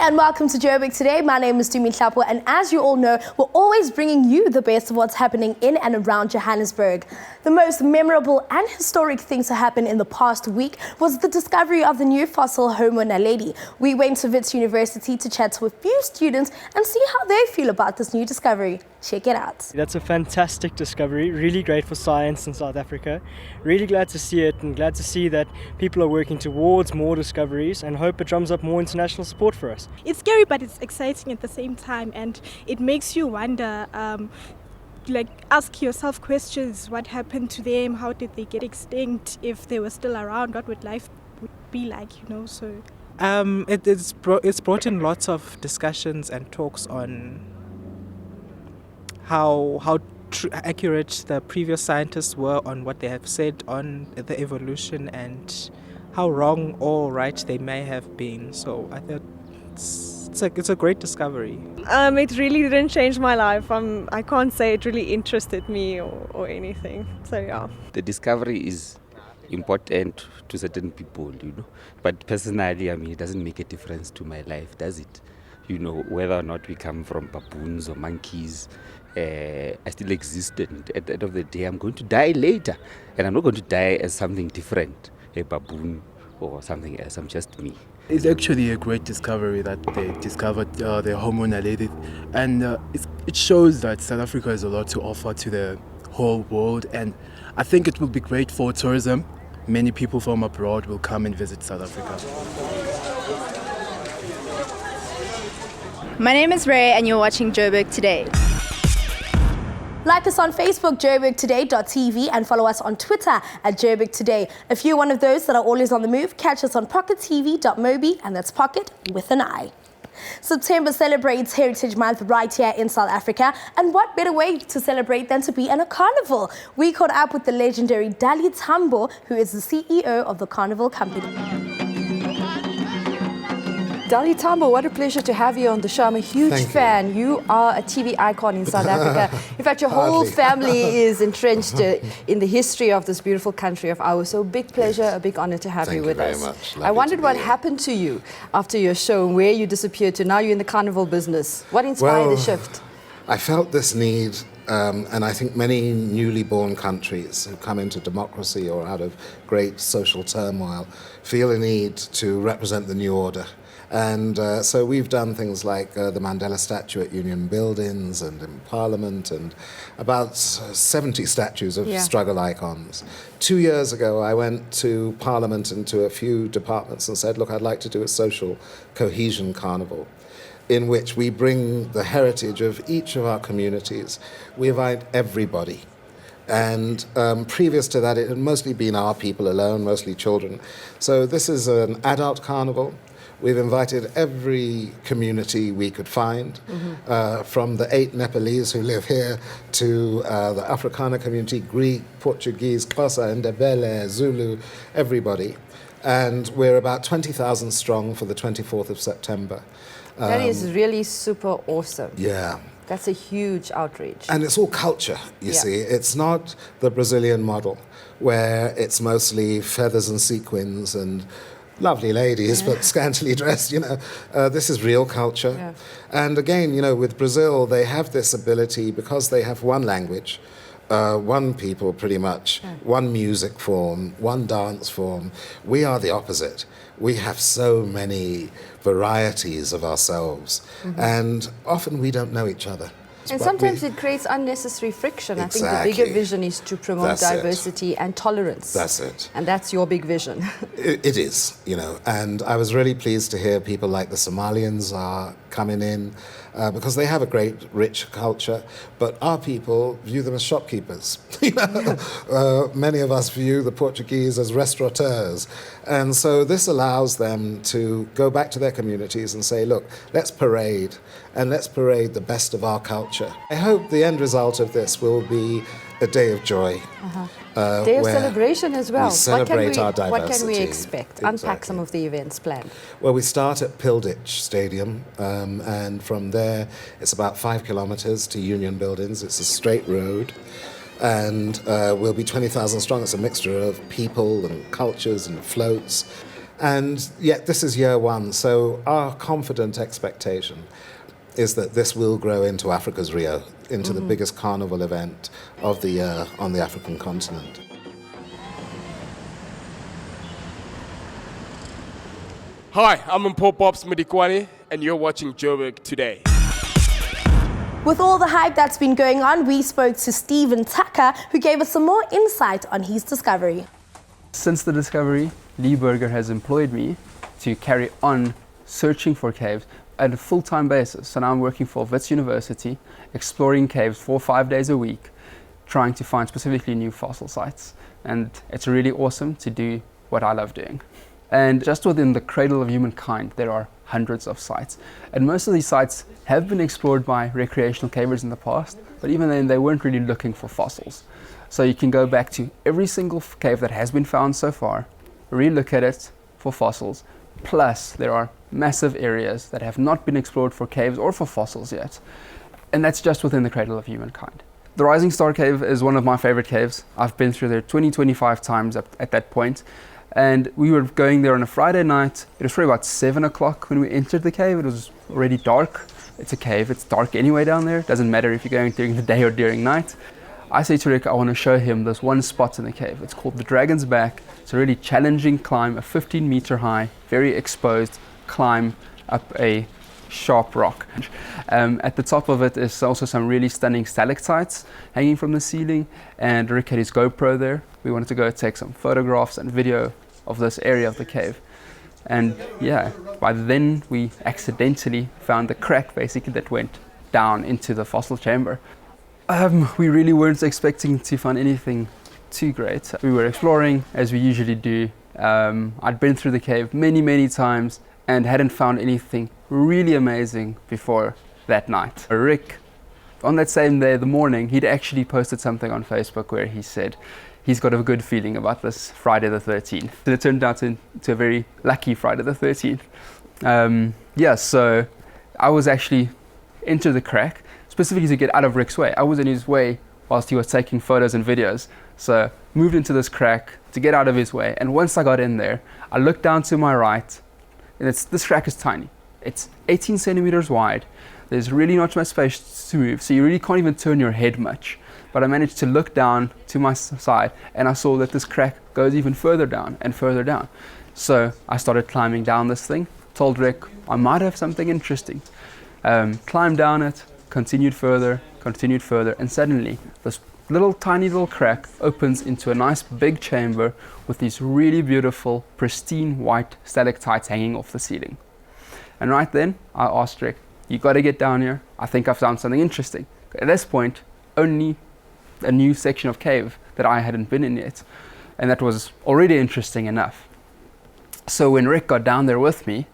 and welcome to Joburg Today. My name is Dumi Hlapo, and as you all know, we're always bringing you the best of what's happening in and around Johannesburg. The most memorable and historic thing to happen in the past week was the discovery of the new fossil Homo naledi. We went to Wits University to chat to a few students and see how they feel about this new discovery. Check it out. That's a fantastic discovery, really great for science in South Africa. Really glad to see it and glad to see that people are working towards more discoveries and hope it drums up more international support for us. It's scary, but it's exciting at the same time, and it makes you wonder, ask yourself questions. What happened to them? How did they get extinct? If they were still around, what would life be like, So it's brought in lots of discussions and talks on how accurate the previous scientists were on what they have said on the evolution and how wrong or right they may have been. So I thought it's a great discovery. It really didn't change my life. I can't say it really interested me or anything. So yeah. The discovery is important to certain people, But personally, it doesn't make a difference to my life, does it? Whether or not we come from baboons or monkeys, I still exist, and at the end of the day, I'm going to die later. And I'm not going to die as something different, a baboon or something else. I'm just me. It's actually a great discovery that they discovered the Homo naledi, and it shows that South Africa has a lot to offer to the whole world, and I think it will be great for tourism. Many people from abroad will come and visit South Africa. My name is Ray, and you're watching Joburg Today. Like us on Facebook, joburgtoday.tv, and follow us on Twitter at Joburg Today. If you're one of those that are always on the move, catch us on pockettv.mobi, and that's pocket with an I. September celebrates Heritage Month right here in South Africa, and what better way to celebrate than to be in a carnival? We caught up with the legendary Dali Tambo, who is the CEO of the Carnival Company. Dali Tambo, what a pleasure to have you on the show. I'm a huge fan. You are a TV icon in South Africa. In fact, your whole family is entrenched in the history of this beautiful country of ours. So big pleasure, a big honor to have you with us. Much. I wondered what happened to you after your show and where you disappeared to. Now you're in the carnival business. What inspired the shift? I felt this need, and I think many newly born countries who come into democracy or out of great social turmoil feel a need to represent the new order. And so we've done things like the Mandela statue at Union Buildings and in Parliament, and about 70 statues of struggle icons. 2 years ago, I went to Parliament and to a few departments and said, look, I'd like to do a social cohesion carnival in which we bring the heritage of each of our communities. We invite everybody. And previous to that, it had mostly been our people alone, mostly children. So this is an adult carnival. We've invited every community we could find, from the 8 Nepalese who live here to the Afrikaner community, Greek, Portuguese, Xhosa, Ndebele, Zulu, everybody. And we're about 20,000 strong for the 24th of September. That is really super awesome. Yeah. That's a huge outreach. And it's all culture, you see. It's not the Brazilian model, where it's mostly feathers and sequins and lovely ladies, but scantily dressed, This is real culture. Yeah. And again, with Brazil, they have this ability, because they have one language, one people pretty much, one music form, one dance form. We are the opposite. We have so many varieties of ourselves, and often we don't know each other. And sometimes it creates unnecessary friction. Exactly. I think the bigger vision is to promote diversity and tolerance. That's it. And that's your big vision. It is, and I was really pleased to hear people like the Somalians are coming in, because they have a great, rich culture, but our people view them as shopkeepers. Many of us view the Portuguese as restaurateurs. And so this allows them to go back to their communities and say, look, let's parade, and let's parade the best of our culture. I hope the end result of this will be a day of joy. Day of celebration as well. We celebrate our diversity. What can we expect? Unpack some of the events planned. Well, we start at Pilditch Stadium, and from there it's about 5 kilometres to Union Buildings. It's a straight road, and we'll be 20,000 strong. It's a mixture of people and cultures and floats. And yet this is year one, so our confident expectation is that this will grow into Africa's Rio, into the biggest carnival event of the year on the African continent. Hi, I'm Mpho Pops Modikwani, and you're watching Joburg Today. With all the hype that's been going on, we spoke to Stephen Tucker, who gave us some more insight on his discovery. Since the discovery, Lee Burger has employed me to carry on searching for caves at a full-time basis. So now I'm working for Wits University, exploring caves 4 or 5 days a week, trying to find specifically new fossil sites. And it's really awesome to do what I love doing. And just within the cradle of humankind, there are hundreds of sites. And most of these sites have been explored by recreational cavers in the past, but even then they weren't really looking for fossils. So you can go back to every single cave that has been found so far, re-look at it for fossils, plus there are massive areas that have not been explored for caves or for fossils yet. And that's just within the cradle of humankind. The Rising Star Cave is one of my favorite caves. I've been through there 25 times at that point. And we were going there on a Friday night. It was probably about 7 o'clock when we entered the cave. It was already dark. It's a cave, it's dark anyway down there. Doesn't matter if you're going during the day or during night. I say to Rick, I want to show him this one spot in the cave. It's called the Dragon's Back. It's a really challenging climb, a 15-meter high, very exposed climb up a sharp rock. At the top of it is also some really stunning stalactites hanging from the ceiling, and Rick had his GoPro there. We wanted to go take some photographs and video of this area of the cave. And yeah, by then we accidentally found the crack basically that went down into the fossil chamber. We really weren't expecting to find anything too great. We were exploring as we usually do. I'd been through the cave many times and hadn't found anything really amazing before that night. Rick, on that same day, the morning, he'd actually posted something on Facebook where he said he's got a good feeling about this Friday the 13th. And it turned out into a very lucky Friday the 13th. Yeah, so I was actually into the crack, specifically to get out of Rick's way. I was in his way whilst he was taking photos and videos. So moved into this crack to get out of his way. And once I got in there, I looked down to my right, and this crack is tiny. It's 18 centimeters wide. There's really not much space to move, so you really can't even turn your head much. But I managed to look down to my side, and I saw that this crack goes even further down and further down. So I started climbing down this thing, told Rick I might have something interesting. Climbed down it, continued further, and suddenly this tiny little crack opens into a nice big chamber with these really beautiful, pristine white stalactites hanging off the ceiling. And right then, I asked Rick, you got to get down here. I think I've found something interesting. At this point, only a new section of cave that I hadn't been in yet. And that was already interesting enough. So when Rick got down there with me,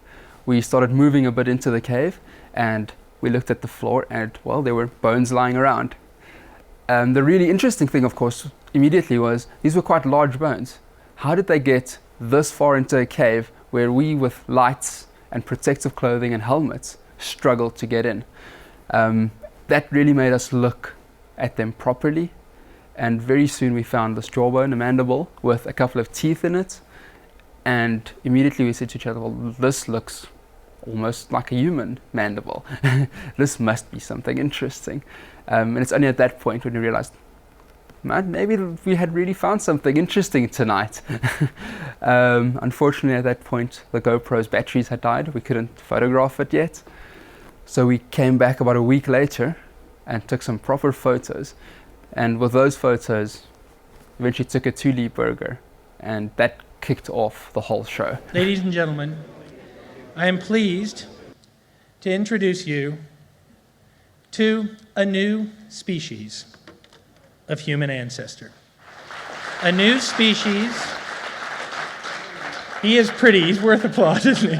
we started moving a bit into the cave, and we looked at the floor, and well, there were bones lying around. The really interesting thing, of course, immediately was these were quite large bones. How did they get this far into a cave where we, with lights and protective clothing and helmets, struggled to get in? That really made us look at them properly, and very soon we found this jawbone, a mandible, with a couple of teeth in it, and immediately we said to each other, well, this looks almost like a human mandible. This must be something interesting. And it's only at that point when we realized, man, maybe we had really found something interesting tonight. Unfortunately, at that point, the GoPro's batteries had died. We couldn't photograph it yet. So we came back about a week later and took some proper photos. And with those photos, eventually took it to Lee Burger. And that kicked off the whole show. Ladies and gentlemen, I am pleased to introduce you to a new species of human ancestor. A new species. He is pretty, he's worth applause, isn't he?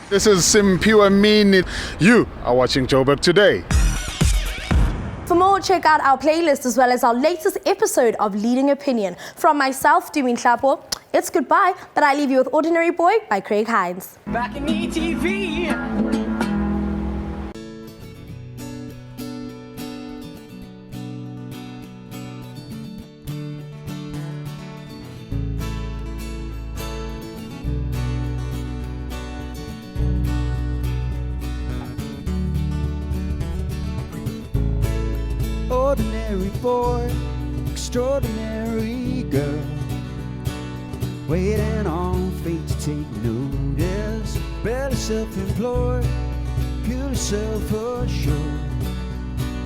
This is Simpiwa Mini. You are watching Joburg Today. For more, check out our playlist as well as our latest episode of Leading Opinion. From myself, Dumin Hlapo, it's goodbye, but I leave you with Ordinary Boy by Craig Hines. Back in ETV. Ordinary boy, extraordinary girl, waiting on fate to take notice. Barely self-employed, purely self-assured,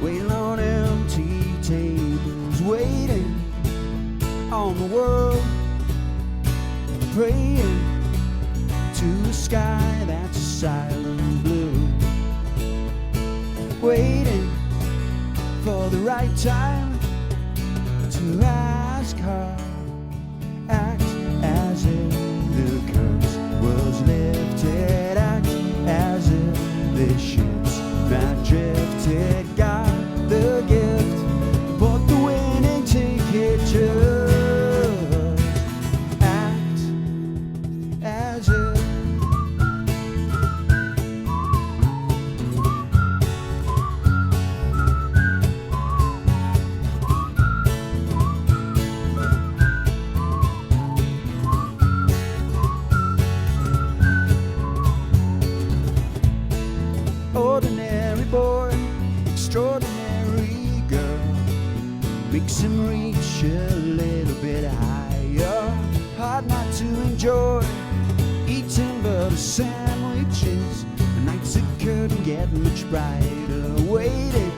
waiting on empty tables, waiting on the world, praying to a sky that's a silent blue, waiting for the right time to ask her, act as if the curse was lifted, act as if the ships not drifted, got the gift, bought the winning ticket, just act as if. Ordinary boy, extraordinary girl, makes him reach a little bit higher. Hard not to enjoy eating butter sandwiches. The nights that couldn't get much brighter, waiting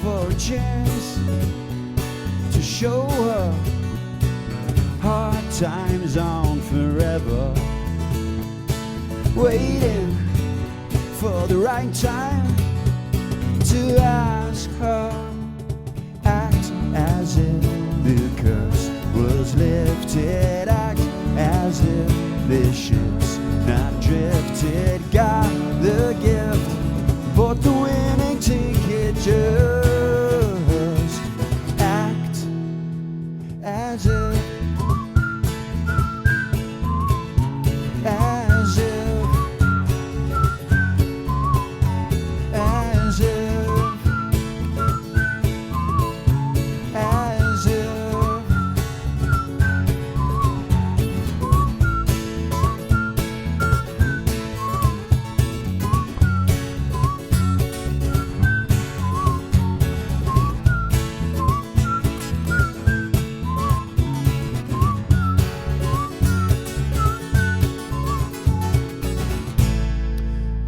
for a chance to show her hard times on forever, waiting for the right time to ask her, act as if the curse was lifted, act as if the ships not drifted, got the gift, bought the winning ticket, just act as if, as if, as if, as if.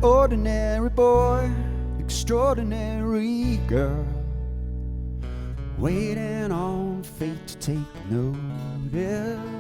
Ordinary boy, extraordinary girl, waiting on fate to take notice.